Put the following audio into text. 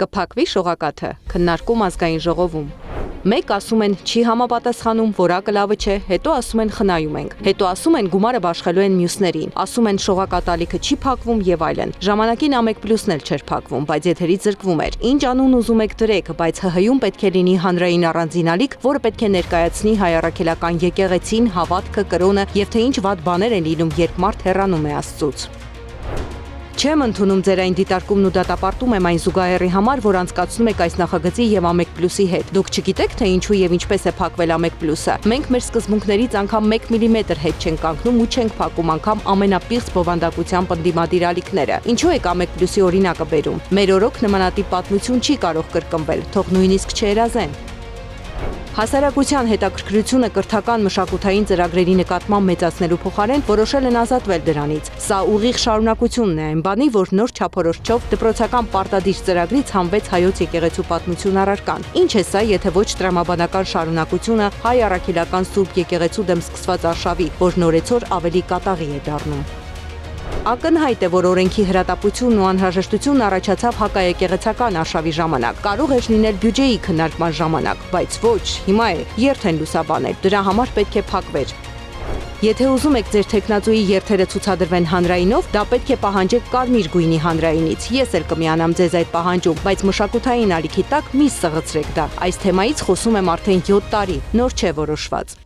Կփակվի շողակաթը, քննարկում ազգային ժողովում։ Մեկ ասում են չի համապատասխանում, որակը լավը չէ, հետո ասում են խնայում ենք, հետո ասում են գումարը բաշխելու են մյուսներին, ասում են շողակատալիքը չի փակվում եւ այլն։ Ժամանակին A1+-ն էլ չէր փակվում, բայց եթերից զրկվում էր։ Ինչ անուն ուզում եք դրեք, բայց ՀՀ-ում պետք է լինի հանրային առանձինալիք, որը պետք է ներկայացնի հայ առաքելական եկեղեցին, հավատքը, կրոնը եւ թե ինչ վատ բաներ են լինում, երբ մարդ հեռանում է Աստծուց։ Չեմ ընդունում ձեր այն դիտարկումն ու դատապարտում եմ այն զուգահեռի համար, որ անցկացնում եք այս նախագծի եւ A1+-ի հետ։ Դուք չգիտեք, թե ինչու եւ ինչպես է փակվել A1+-ը։ Մենք մեր սկզբունքներից անգամ 1 մմ հետ չենք կանգնում ու չենք փակում անգամ ամենապիղծ բովանդակության պնդիմադիր ալիքները։ Ինչու եք A1+-ի օրինակը բերում։ Մեր օրոք նմանատիպ պատմություն չի կարող կրկնվել, թող նույնիսկ չերազեն։ Հասարակության հետաքրքրությունը կրթական մշակութային ծրագրերի նկատմամբ մեծացնելու փոխարեն որոշել են ազատվել դրանից։ Սա ուղիղ շարունակությունն է այն բանի, որ նոր չափորոշչով դպրոցական պարտադիր ծրագրից հանվեց հայոց եկեղեցու պատմություն առարկան։ Ինչ է սա, եթե ոչ տրամաբանական շարունակությունը հայ առաքելական Սուրբ եկեղեցու դեմ սկսված արշավի, որ նորեցօր ավելի կատաղի է դառնում։ Ակնհայտ է, որ օրենքի հրատապությունն ու անհրաժեշտությունն առաջացավ հակաեկեղեցական արշավի ժամանակ, կարող էր լինել բյուջեի քննարկման ժամանակ, բայց ոչ, հիմա է, երթ են լուսաբանել, դրա համար պետք է փակվեր։ Եթե ուզում եք ձեր թեկնածուի երթերը ցուցադրվեն հանրայինով, դա պետք է պահանջեք կարմիր գույնի հանրայինից։ Ես էլ կմիանամ ձեզ այդ պահանջում, բայց մշակութային ալիքի տակ մի սղացրեք դա։ Այս թեմայից խոսում եմ արդեն 7 տարի, նոր չէ որոշված։